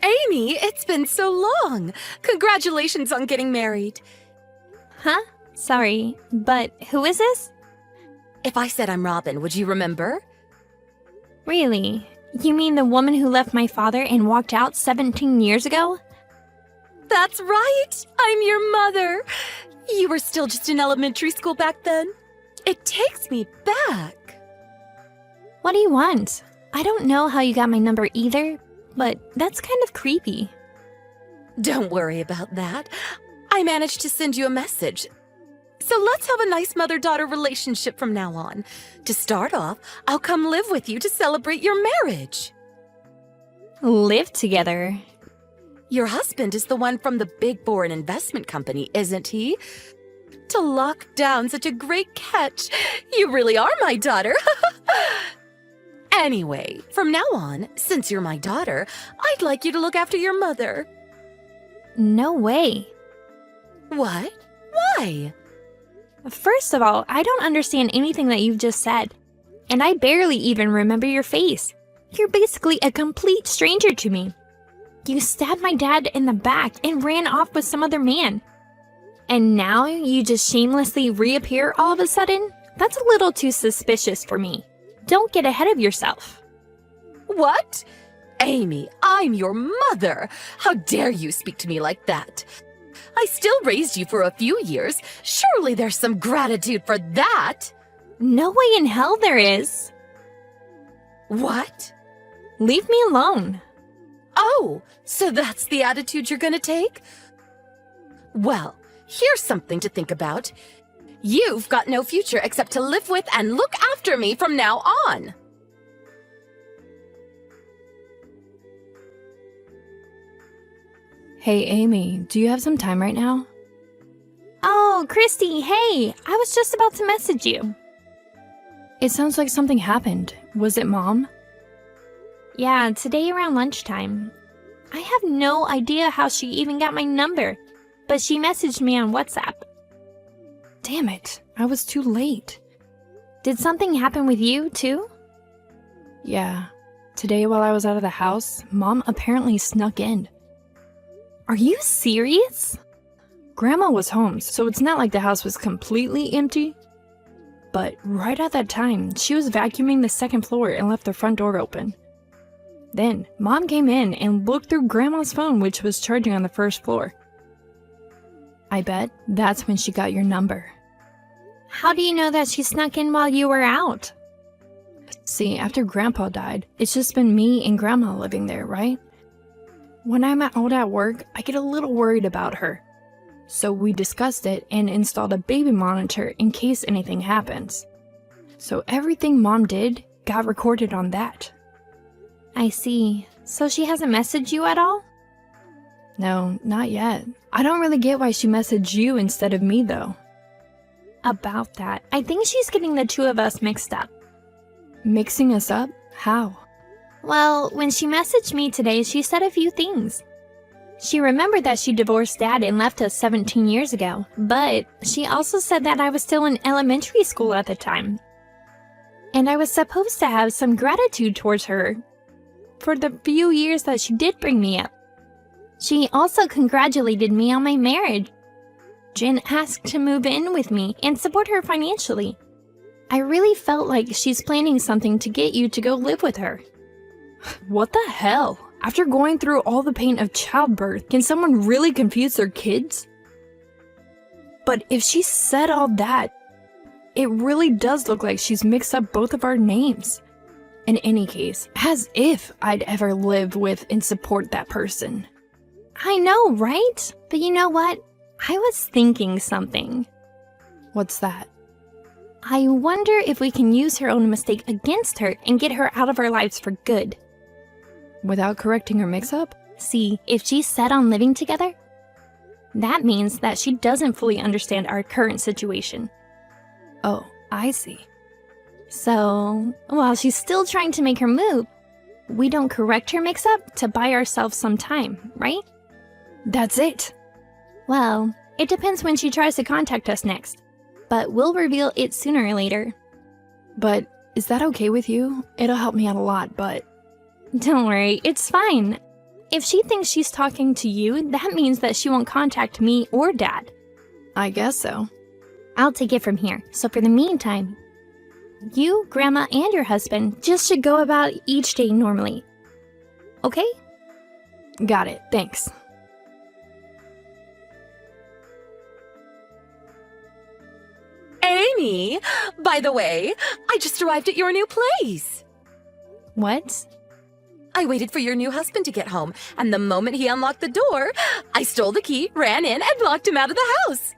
Amy, it's been so long. Congratulations on getting married. Huh? Sorry, but who is this? If I said I'm Robin, would you remember? Really? You mean the woman who left my father and walked out 17 years ago? That's right! I'm your mother! You were still just in elementary school back then. It takes me back. What do you want? I don't know how you got my number either, but that's kind of creepy. Don't worry about that. I managed to send you a message. So let's have a nice mother-daughter relationship from now on. To start off, I'll come live with you to celebrate your marriage. Live together? Your husband is the one from the big foreign investment company, isn't he? To lock down such a great catch. You really are my daughter. Anyway, from now on, since you're my daughter, I'd like you to look after your mother. No way. What? Why? First of all, I don't understand anything that you've just said. And I barely even remember your face. You're basically a complete stranger to me. You stabbed my dad in the back and ran off with some other man. And now you just shamelessly reappear all of a sudden? That's a little too suspicious for me. Don't get ahead of yourself. What? Amy, I'm your mother. How dare you speak to me like that? I still raised you for a few years. Surely there's some gratitude for that. No way in hell there is. What? Leave me alone. Oh, so that's the attitude you're gonna take? Well, here's something to think about. You've got no future except to live with and look after me from now on. Hey, Amy, do you have some time right now? Oh, Christy, hey! I was just about to message you. It sounds like something happened. Was it Mom? Yeah, today around lunchtime. I have no idea how she even got my number, but she messaged me on WhatsApp. Damn it, I was too late. Did something happen with you, too? Yeah. Today while I was out of the house, Mom apparently snuck in. Are you serious? Grandma was home, so it's not like the house was completely empty. But right at that time, she was vacuuming the second floor and left the front door open. Then, Mom came in and looked through Grandma's phone, which was charging on the first floor. I bet that's when she got your number. How do you know that she snuck in while you were out? See, after Grandpa died, it's just been me and Grandma living there, right? When I'm out at work, I get a little worried about her. So we discussed it and installed a baby monitor in case anything happens. So everything Mom did got recorded on that. I see. So she hasn't messaged you at all? No, not yet. I don't really get why she messaged you instead of me, though. About that, I think she's getting the two of us mixed up. Mixing us up? How? Well, when she messaged me today, she said a few things. She remembered that she divorced Dad and left us 17 years ago, but she also said that I was still in elementary school at the time. And I was supposed to have some gratitude towards her for the few years that she did bring me up. She also congratulated me on my marriage and asked to move in with me and support her financially. I really felt like she's planning something to get you to go live with her. What the hell? After going through all the pain of childbirth, can someone really confuse their kids? But if she said all that, it really does look like she's mixed up both of our names. In any case, as if I'd ever live with and support that person. I know, right? But you know what? I was thinking something. What's that? I wonder if we can use her own mistake against her and get her out of our lives for good. Without correcting her mix-up? See, if she's set on living together, that means that she doesn't fully understand our current situation. Oh, I see. So, while she's still trying to make her move, we don't correct her mix-up to buy ourselves some time, right? That's it. Well, it depends when she tries to contact us next, but we'll reveal it sooner or later. But is that okay with you? It'll help me out a lot, but... Don't worry, it's fine. If she thinks she's talking to you, that means that she won't contact me or Dad. I guess so. I'll take it from here. So for the meantime, you, Grandma, and your husband just should go about each day normally. Okay? Got it, thanks. Amy, by the way, I just arrived at your new place. What? I waited for your new husband to get home, and the moment he unlocked the door, I stole the key, ran in, and locked him out of the house.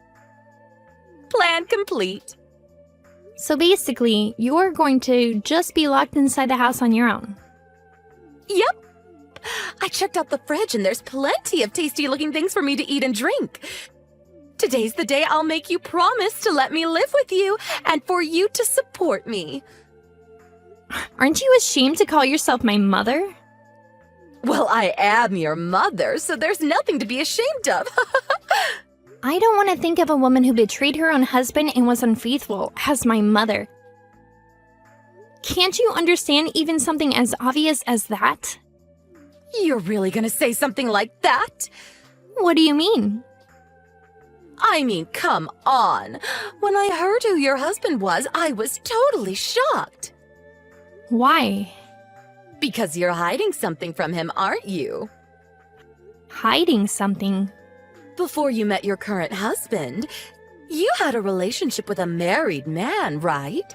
Plan complete. So basically, you're going to just be locked inside the house on your own. Yep. I checked out the fridge, and there's plenty of tasty-looking things for me to eat and drink. Today's the day I'll make you promise to let me live with you and for you to support me. Aren't you ashamed to call yourself my mother? Well, I am your mother, so there's nothing to be ashamed of. I don't want to think of a woman who betrayed her own husband and was unfaithful as my mother. Can't you understand even something as obvious as that? You're really gonna say something like that? What do you mean? I mean, come on. When I heard who your husband was, I was totally shocked. Why? Because you're hiding something from him, aren't you? Hiding something? Before you met your current husband, you had a relationship with a married man, right?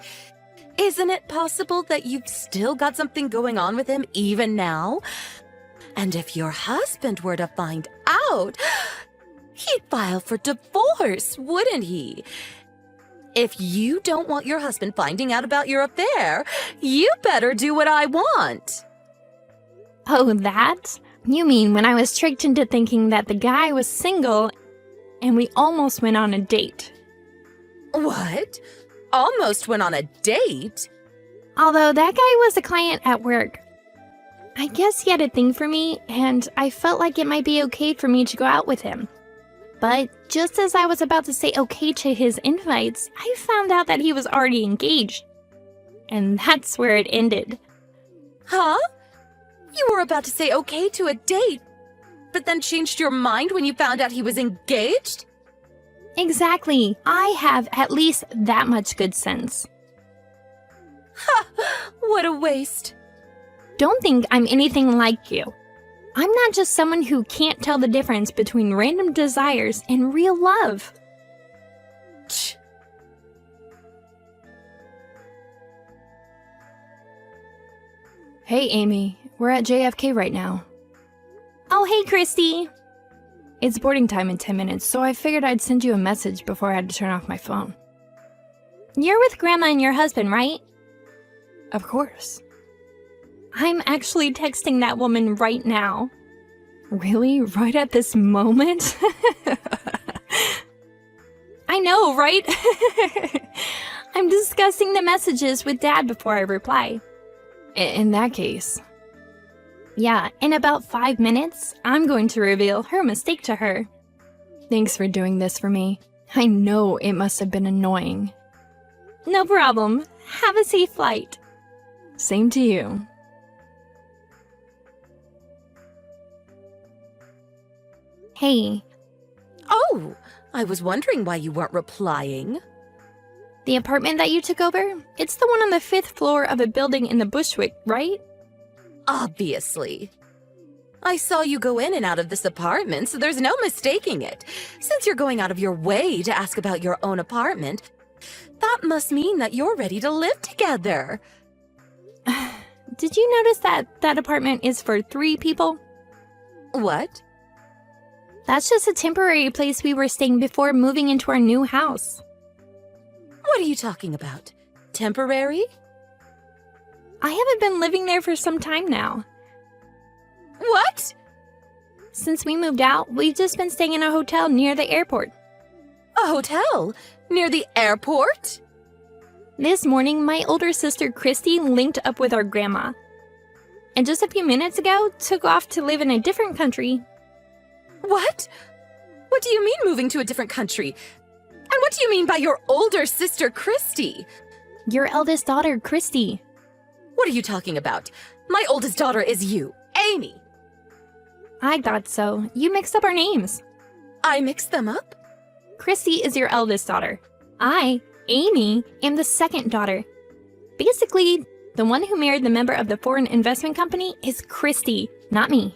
Isn't it possible that you've still got something going on with him even now? And if your husband were to find out, he'd file for divorce, wouldn't he? If you don't want your husband finding out about your affair, you better do what I want. Oh, that? You mean when I was tricked into thinking that the guy was single and we almost went on a date? What? Almost went on a date? Although that guy was a client at work. I guess he had a thing for me, and I felt like it might be okay for me to go out with him. But just as I was about to say okay to his invites, I found out that he was already engaged. And that's where it ended. Huh? You were about to say okay to a date, but then changed your mind when you found out he was engaged? Exactly. I have at least that much good sense. Ha! What a waste. Don't think I'm anything like you. I'm not just someone who can't tell the difference between random desires and real love. Tch. Hey, Amy. We're at JFK right now. Oh, hey, Christy. It's boarding time in 10 minutes, so I figured I'd send you a message before I had to turn off my phone. You're with Grandma and your husband, right? Of course. I'm actually texting that woman right now. Really? Right at this moment? I know, right? I'm discussing the messages with Dad before I reply. In that case. Yeah, in about 5 minutes, I'm going to reveal her mistake to her. Thanks for doing this for me. I know it must have been annoying. No problem. Have a safe flight. Same to you. Hey, Oh, I was wondering why you weren't replying. the apartment that you took over? It's the one on the 5th floor of a building in the Bushwick, right? Obviously. I saw you go in and out of this apartment, so there's no mistaking it. Since you're going out of your way to ask about your own apartment, that must mean that you're ready to live together. Did you notice that that apartment is for 3 people? What? That's just a temporary place we were staying before moving into our new house. What are you talking about? Temporary? I haven't been living there for some time now. What? Since we moved out, we've just been staying in a hotel near the airport. A hotel? Near the airport? This morning, my older sister Christy linked up with our grandma. And just a few minutes ago, took off to live in a different country. What? What do you mean moving to a different country? And what do you mean by your older sister, Christy? Your eldest daughter, Christy. What are you talking about? My oldest daughter is you, Amy. I thought so. You mixed up our names. I mixed them up? Christy is your eldest daughter. I, Amy, am the second daughter. Basically, the one who married the member of the foreign investment company is Christy, not me.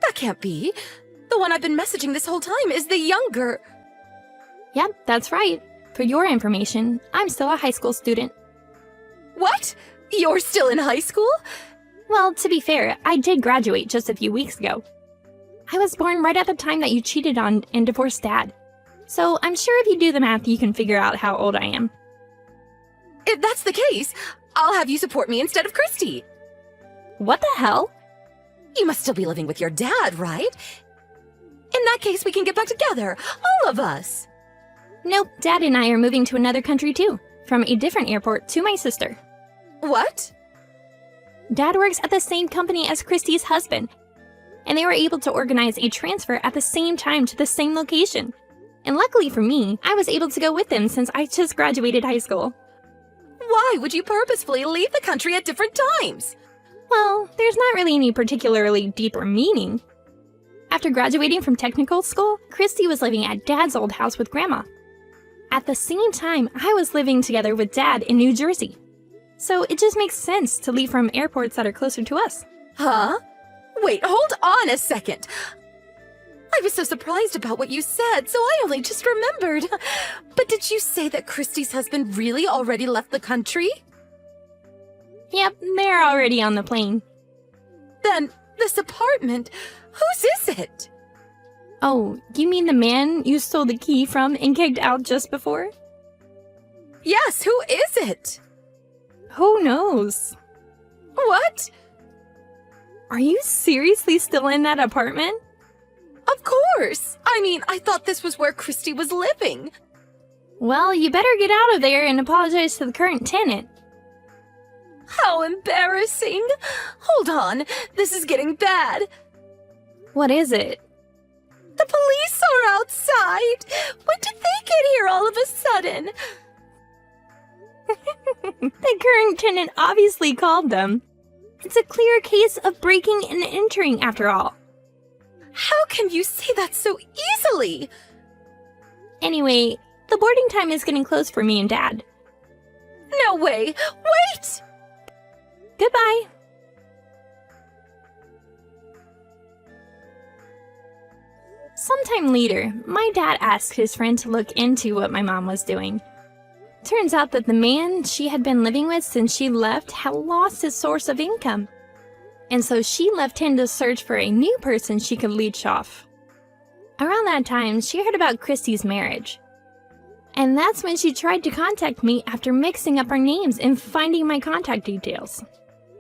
That can't be. The one I've been messaging this whole time is the younger. Yep, that's right. For your information, I'm still a high school student. What? You're still in high school? Well, to be fair, I did graduate just a few weeks ago. I was born right at the time that you cheated on and divorced Dad. So I'm sure if you do the math, you can figure out how old I am. If that's the case, I'll have you support me instead of Christy. What the hell? You must still be living with your dad, right? In that case, we can get back together, all of us. Nope, Dad and I are moving to another country too, from a different airport to my sister. What? Dad works at the same company as Christy's husband, and they were able to organize a transfer at the same time to the same location. And luckily for me, I was able to go with them since I just graduated high school. Why would you purposefully leave the country at different times? Well, there's not really any particularly deeper meaning. After graduating from technical school, Christy was living at Dad's old house with Grandma. At the same time, I was living together with Dad in New Jersey. So it just makes sense to leave from airports that are closer to us. Huh? Wait, hold on a second. I was so surprised about what you said, so I only just remembered. But did you say that Christy's husband really already left the country? Yep, they're already on the plane. Then, this apartment, whose is it? Oh, you mean the man you stole the key from and kicked out just before? Yes, who is it? Who knows? What? Are you seriously still in that apartment? Of course! I mean, I thought this was where Christy was living. Well, you better get out of there and apologize to the current tenant. How embarrassing! Hold on, this is getting bad. What is it? The police are outside! When did they get here all of a sudden? The current tenant obviously called them. It's a clear case of breaking and entering after all. How can you say that so easily? Anyway, the boarding time is getting close for me and Dad. No way! Wait! Goodbye. Sometime later, my dad asked his friend to look into what my mom was doing. Turns out that the man she had been living with since she left had lost his source of income. And so she left him to search for a new person she could leech off. Around that time, she heard about Christy's marriage. And that's when she tried to contact me after mixing up our names and finding my contact details.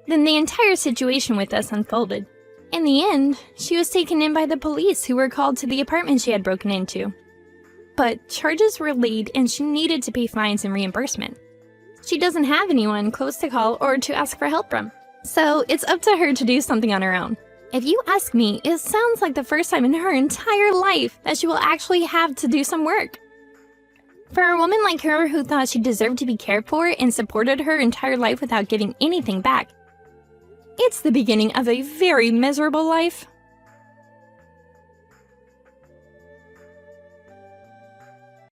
Then the entire situation with us unfolded. In the end, she was taken in by the police who were called to the apartment she had broken into. But charges were laid and she needed to pay fines and reimbursement. She doesn't have anyone close to call or to ask for help from. So it's up to her to do something on her own. If you ask me, it sounds like the first time in her entire life that she will actually have to do some work. For a woman like her who thought she deserved to be cared for and supported her entire life without giving anything back, it's the beginning of a very miserable life.